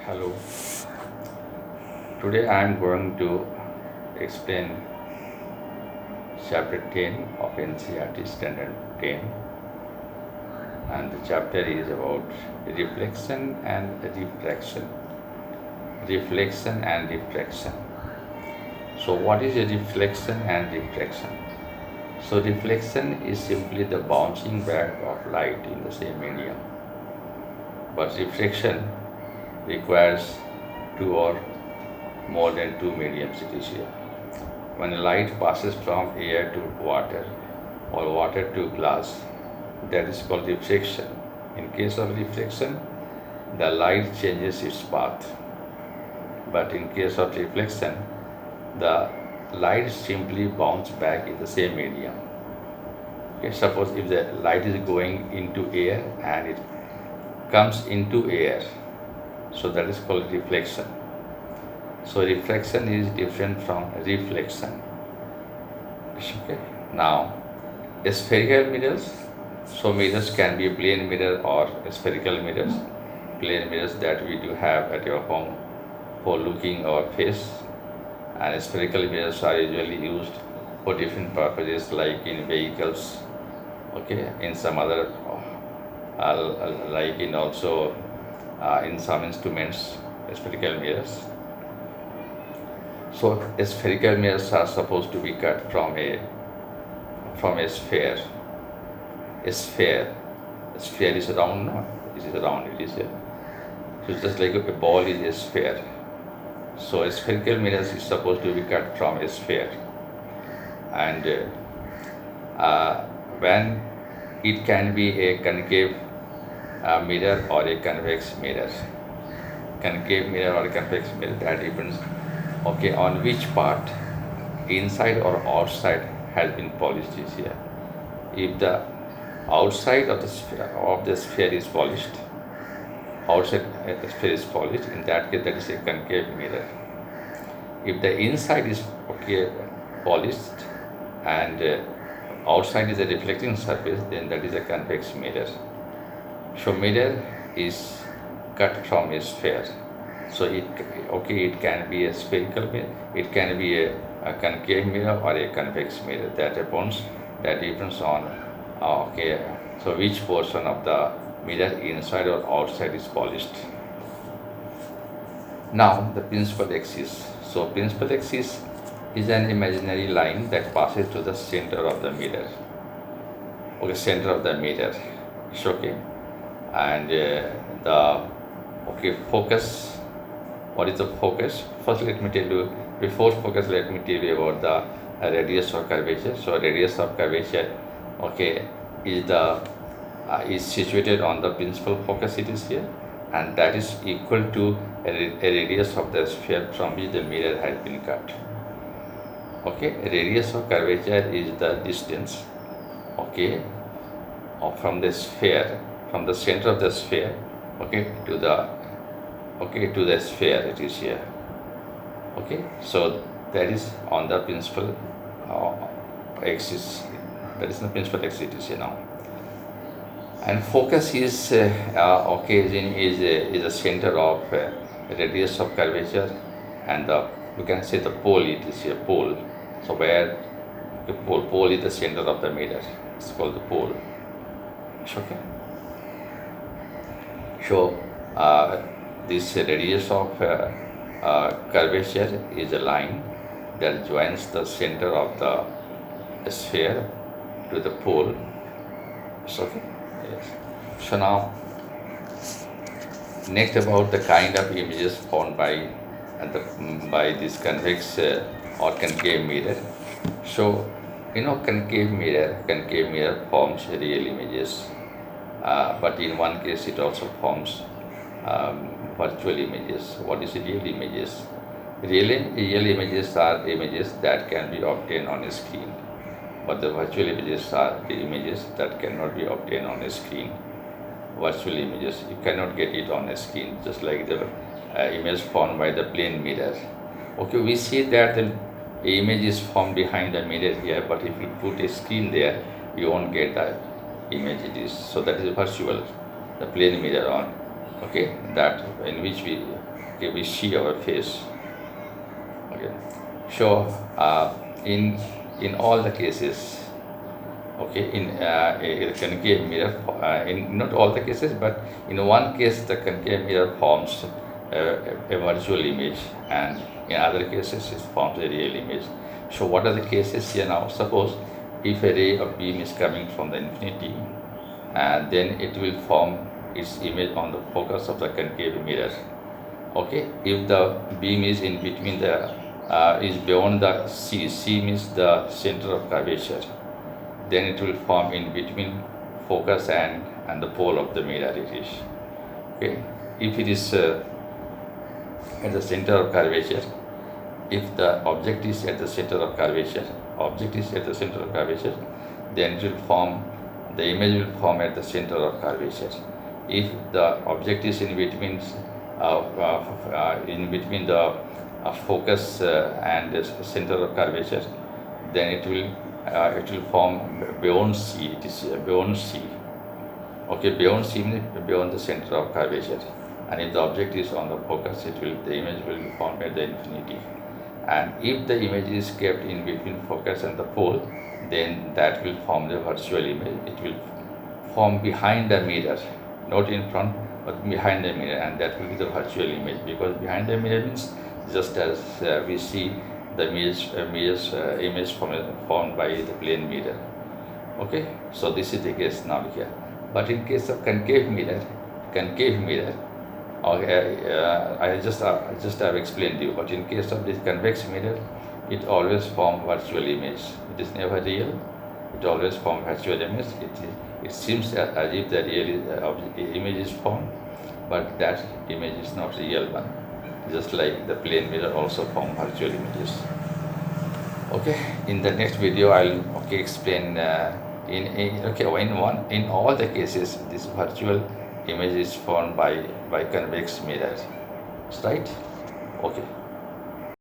Hello. Today I am going to explain chapter 10 of NCERT Standard 10, and the chapter is about reflection and refraction. Reflection and refraction. So what is a reflection and refraction? So reflection is simply the bouncing back of light in the same medium. But refraction requires two or more than two mediums it is here. When light passes from air to water or water to glass, that is called refraction. In case of reflection, the light changes its path. But in case of reflection, the light simply bounces back in the same medium. Okay, suppose if the light is going into air and it comes into air, so that is called reflection. So refraction is different from reflection. Okay. Now, spherical mirrors. So mirrors can be plane mirror or spherical mirrors. Plane mirrors that we do have at your home for looking our face, and spherical mirrors are usually used for different purposes, like in vehicles. Okay, in some other, like in also in some instruments, spherical mirrors. So spherical mirrors are supposed to be cut from a sphere. A sphere. A sphere is round, no? It is round. It is a, so it's just like a ball is a sphere. So a spherical mirrors is supposed to be cut from a sphere, and when it can be a concave mirror or a convex mirror. Concave mirror or convex mirror, that depends, okay, on which part, inside or outside, has been polished is here. If the outside of the sphere is polished, outside the sphere is polished, in that case that is a concave mirror. If the inside is okay polished and outside is a reflecting surface, then that is a convex mirror. So mirror is cut from a sphere. So it can be a spherical mirror, it can be a concave mirror or a convex mirror. That depends on okay. So which portion of the mirror, inside or outside, is polished. Now the principal axis. So principal axis is an imaginary line that passes to the center of the mirror. Okay, center of the mirror. It's okay, and the focus. What is the focus? First, let me tell you. Before focus, let me tell you about the radius of curvature. So radius of curvature, okay, is situated on the principal focus. It is here, and that is equal to a radius of the sphere from which the mirror has been cut. Okay, radius of curvature is the distance, okay, from the sphere, from the center of the sphere, okay, to the sphere. It is here. Okay, so that is on the principal axis. That is the principal axis. It is here now. And focus is is the center of radius of curvature, and you can say the pole. It is a pole. So where the pole is the center of the mirror. It's called the pole. Okay. So this radius of curvature is a line that joins the center of the sphere to the pole. It's okay. Yes. So now, next about the kind of images formed by this convex or concave mirror. So concave mirror forms real images, but in one case it also forms virtual images. What is real images? Real images are images that can be obtained on a screen, but the virtual images are the images that cannot be obtained on a screen. Virtual images, you cannot get it on a screen, just like the image formed by the plane mirror. Okay, we see that the image is formed behind the mirror here, but if you put a screen there, you won't get the image it is. So that is virtual, the plane mirror on, okay, that in which we okay, we see our face. Okay, so in all the cases, okay, in a concave mirror, in not all the cases, but in one case the concave mirror forms a virtual image, and in other cases it forms a real image. So what are the cases here now? Suppose if a ray of beam is coming from the infinity, and then it will form its image on the focus of the concave mirror. Okay, if the beam is in between the is beyond the C means the center of curvature, then it will form in between focus and the pole of the mirror it is. Okay, if it is at the center of curvature, if the object is at the center of curvature, then it will form, the image will form at the center of curvature. If the object is in between the focus and the center of curvature, then it will form beyond C. It is beyond C. Okay, beyond C means beyond the center of curvature. And if the object is on the focus, the image will be formed at the infinity. And if the image is kept in between focus and the pole, then that will form the virtual image. It will form behind the mirror, not in front, but behind the mirror, and that will be the virtual image, because behind the mirror means just as we see the image formed by the plane mirror. Okay, so this is the case now here. But in case of concave mirror, okay, I just have explained you. But in case of this convex mirror, it always form virtual image. It is never real. It always form virtual image. It seems as if the real image is formed, but that image is not real one. Just like the plane mirror also form virtual images. Okay, in the next video I'll explain in all the cases this virtual image is formed by convex mirror, right? Okay.